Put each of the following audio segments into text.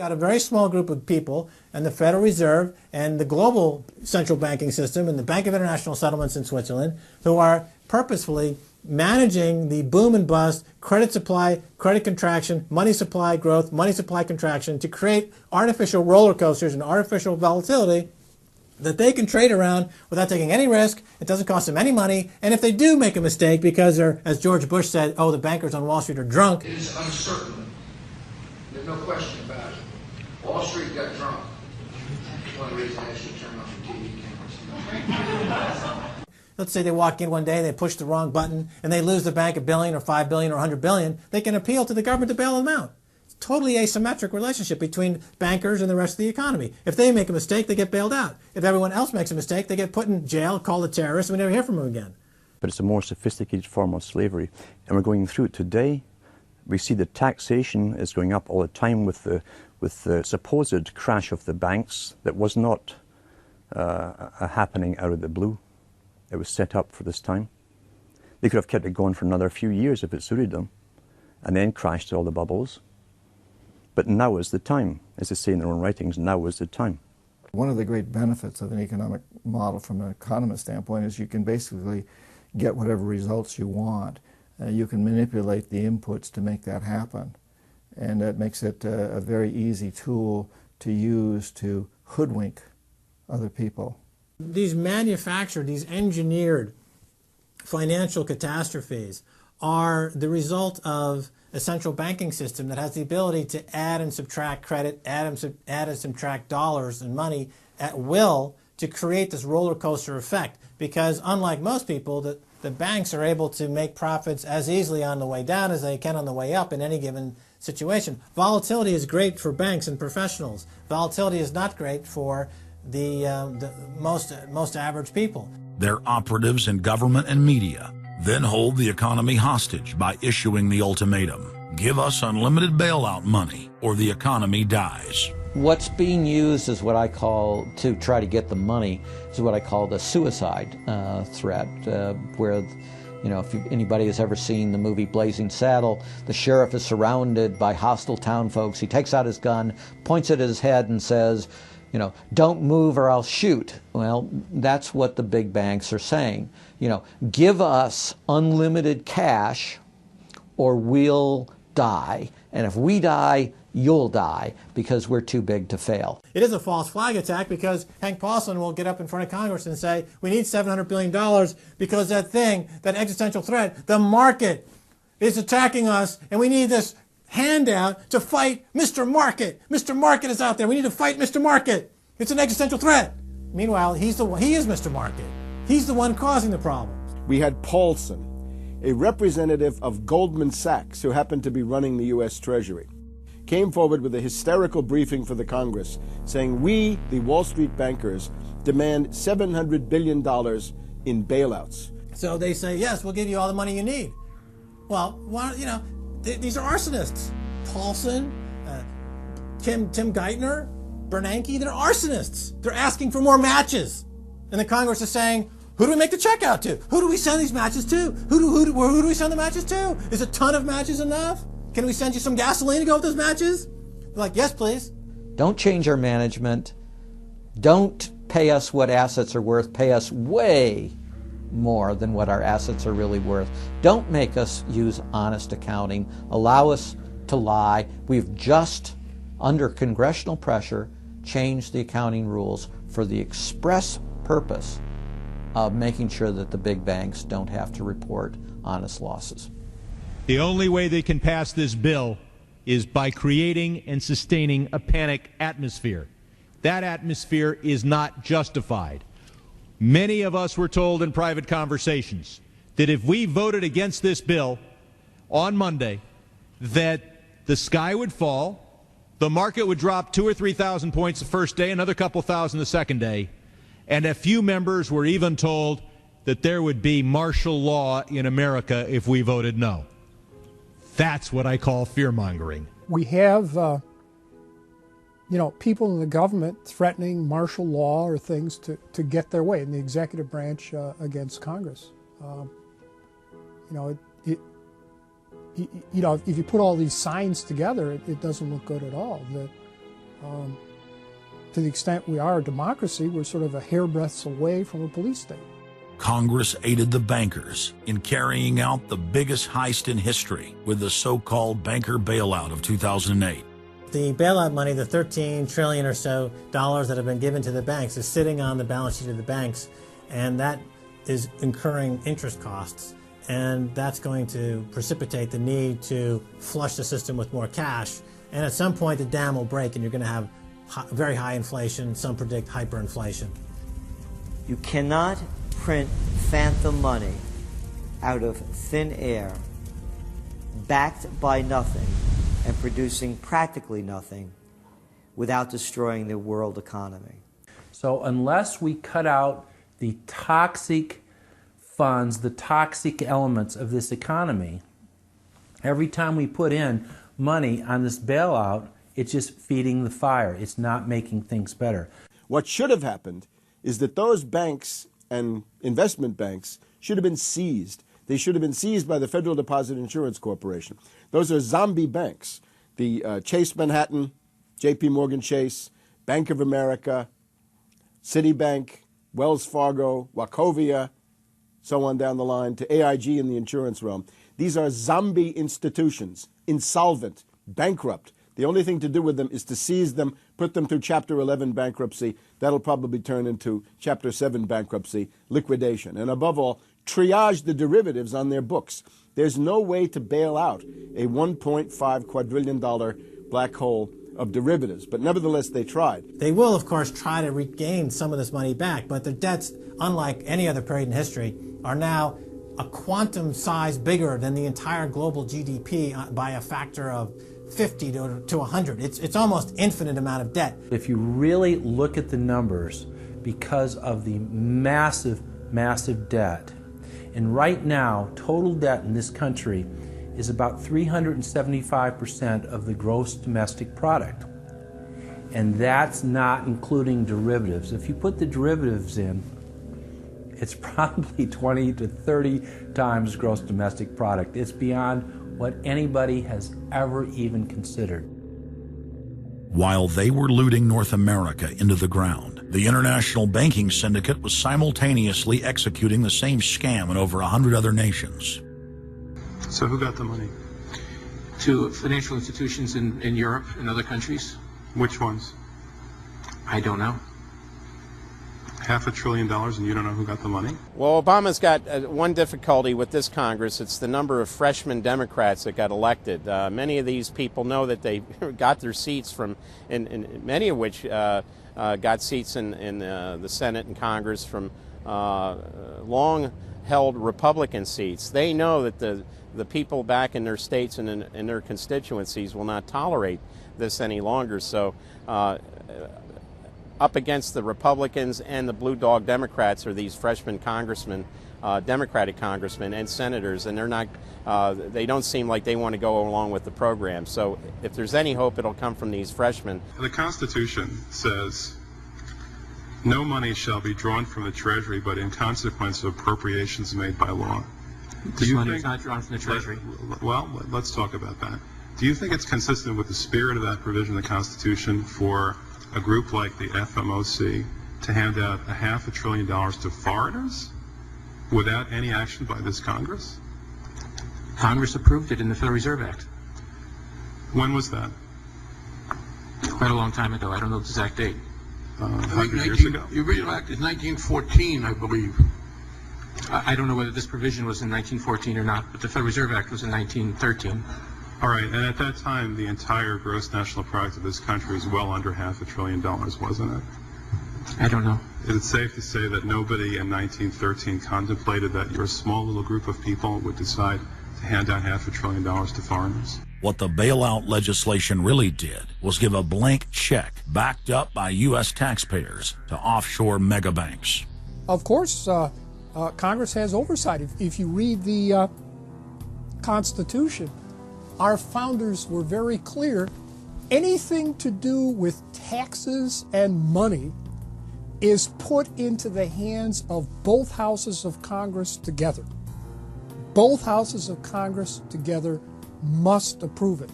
got a very small group of people, and the Federal Reserve and the global central banking system and the Bank of International Settlements in Switzerland, who are purposefully managing the boom and bust, credit supply, credit contraction, money supply growth, money supply contraction to create artificial roller coasters and artificial volatility that they can trade around without taking any risk. It doesn't cost them any money. And if they do make a mistake because they're, as George Bush said, oh, the bankers on Wall Street are drunk. It is uncertain. There's no question about it. Wall Street got drunk. That's one of the reasons I should turn off the TV cameras. Let's say they walk in one day, they push the wrong button, and they lose the bank $1 billion or $5 billion or $100 billion. They can appeal to the government to bail them out. It's a totally asymmetric relationship between bankers and the rest of the economy. If they make a mistake, they get bailed out. If everyone else makes a mistake, they get put in jail, called a terrorist, and we never hear from them again. But it's a more sophisticated form of slavery, and we're going through it today. We see the taxation is going up all the time with the supposed crash of the banks that was not a happening out of the blue. It was set up for this time. They could have kept it going for another few years if it suited them, and then crashed all the bubbles. But now is the time. As they say in their own writings, now is the time. One of the great benefits of an economic model from an economist standpoint is you can basically get whatever results you want. You can manipulate the inputs to make that happen. And that makes it a very easy tool to use to hoodwink other people. These manufactured, these engineered financial catastrophes are the result of a central banking system that has the ability to add and subtract credit, add and subtract dollars and money at will to create this roller coaster effect. Because unlike most people, the banks are able to make profits as easily on the way down as they can on the way up in any given situation. Volatility is great for banks and professionals. Volatility is not great for the most average people. Their operatives in government and media then hold the economy hostage by issuing the ultimatum: give us unlimited bailout money or the economy dies. What's being used is what I call, to try to get the money, is what I call the suicide threat, where, you know, if anybody has ever seen the movie Blazing Saddle, the sheriff is surrounded by hostile town folks. He takes out his gun, points it at his head and says, you know, don't move or I'll shoot. Well, that's what the big banks are saying. You know, give us unlimited cash or we'll die. And if we die, you'll die because we're too big to fail. It is a false flag attack because Hank Paulson will get up in front of Congress and say, we need $700 billion because that thing, that existential threat, the market is attacking us and we need this handout to fight Mr. Market. Mr. Market is out there. We need to fight Mr. Market. It's an existential threat. Meanwhile, he is Mr. Market. He's the one causing the problems. We had Paulson, a representative of Goldman Sachs who happened to be running the U.S. Treasury, came forward with a hysterical briefing for the Congress saying, we, the Wall Street bankers, demand $700 billion in bailouts. So they say, yes, we'll give you all the money you need. Well, you know, these are arsonists. Paulson, Tim Geithner, Bernanke, they're arsonists. They're asking for more matches. And the Congress is saying, who do we make the check out to? Who do we send these matches to? Who do we send the matches to? Is a ton of matches enough? Can we send you some gasoline to go with those matches? They're like, yes, please. Don't change our management. Don't pay us what assets are worth. Pay us way more than what our assets are really worth. Don't make us use honest accounting. Allow us to lie. We've just, under congressional pressure, changed the accounting rules for the express purpose of making sure that the big banks don't have to report honest losses. The only way they can pass this bill is by creating and sustaining a panic atmosphere. That atmosphere is not justified. Many of us were told in private conversations that if we voted against this bill on Monday, that the sky would fall, the market would drop 2,000 or 3,000 points the first day, another couple thousand the second day, and a few members were even told that there would be martial law in America if we voted no. That's what I call fear-mongering. We have you know, people in the government threatening martial law or things to get their way in the executive branch against Congress. You know, you know, if you put all these signs together, it doesn't look good at all. To the extent we are a democracy, we're sort of a hairbreadth away from a police state. Congress aided the bankers in carrying out the biggest heist in history with the so-called banker bailout of 2008. The bailout money, the $13 trillion or so dollars that have been given to the banks, is sitting on the balance sheet of the banks, and that is incurring interest costs. And that's going to precipitate the need to flush the system with more cash. And at some point, the dam will break, and you're going to have very high inflation. Some predict hyperinflation. You cannot print phantom money out of thin air, backed by nothing, and producing practically nothing without destroying the world economy. So unless we cut out the toxic funds, the toxic elements of this economy, every time we put in money on this bailout, it's just feeding the fire. It's not making things better. What should have happened is that those banks and investment banks should have been seized. They should have been seized by the Federal Deposit Insurance Corporation. Those are zombie banks. The Chase Manhattan, JP Morgan Chase, Bank of America, Citibank, Wells Fargo, Wachovia, so on down the line, to AIG in the insurance realm. These are zombie institutions, insolvent, bankrupt. The only thing to do with them is to seize them, put them through Chapter 11 bankruptcy. That'll probably turn into Chapter 7 bankruptcy, liquidation. And above all, triage the derivatives on their books. There's no way to bail out a $1.5 quadrillion black hole of derivatives. But nevertheless, they tried. They will, of course, try to regain some of this money back, but their debts, unlike any other period in history, are now a quantum size bigger than the entire global GDP by a factor of 50 to 100. It's almost infinite amount of debt. If you really look at the numbers, because of the massive, massive debt, and right now, total debt in this country is about 375% of the gross domestic product. And that's not including derivatives. If you put the derivatives in, it's probably 20 to 30 times gross domestic product. It's beyond what anybody has ever even considered. While they were looting North America into the ground, the international banking syndicate was simultaneously executing the same scam in over 100 other nations. So who got the money? To financial institutions in Europe and other countries. Which ones? I don't know. $500 billion and you don't know who got the money? Well, Obama's got one difficulty with this Congress. It's the number of freshman Democrats that got elected. Many of these people know that they got their seats from, and many of which got seats in the Senate and Congress from long-held Republican seats. They know that the people back in their states and in their constituencies will not tolerate this any longer. So up against the Republicans and the blue dog Democrats are these freshman congressmen, Democratic congressmen and senators, and they're not, they don't seem like they want to go along with the program. So if there's any hope, it'll come from these freshmen. The Constitution says no money shall be drawn from the Treasury but in consequence of appropriations made by law. This money is not drawn from the Treasury. Well, let's talk about that. Do you think it's consistent with the spirit of that provision of the Constitution for a group like the FMOC to hand out $500 billion to foreigners without any action by this Congress? Congress approved it in the Federal Reserve Act. When was that? Quite a long time ago. I don't know the exact date. 100 years ago? The original act is 1914, I believe. I don't know whether this provision was in 1914 or not, but the Federal Reserve Act was in 1913. All right, and at that time, the entire gross national product of this country was well under $500 billion, wasn't it? I don't know. Is it safe to say that nobody in 1913 contemplated that your small little group of people would decide to hand out $500 billion to foreigners? What the bailout legislation really did was give a blank check backed up by U.S. taxpayers to offshore megabanks. Of course, Congress has oversight. If you read the Constitution, our founders were very clear. Anything to do with taxes and money is put into the hands of both houses of Congress together. Both houses of Congress together must approve it.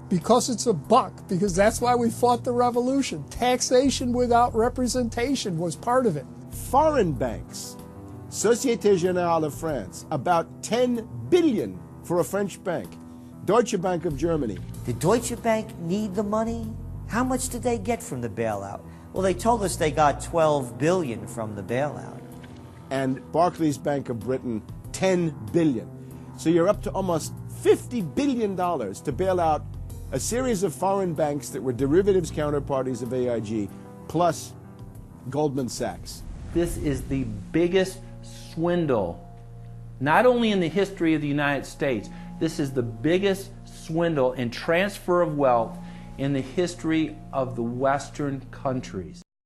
because it's a buck, because that's why we fought the revolution. Taxation without representation was part of it. Foreign banks, Société Générale of France, about 10 billion for a French bank. Deutsche Bank of Germany. Did Deutsche Bank need the money? How much did they get from the bailout? Well, they told us they got 12 billion from the bailout. And Barclays Bank of Britain, 10 billion. So you're up to almost $50 billion to bail out a series of foreign banks that were derivatives counterparties of AIG, plus Goldman Sachs. This is the biggest swindle, not only in the history of the United States, this is the biggest swindle and transfer of wealth in the history of the Western countries.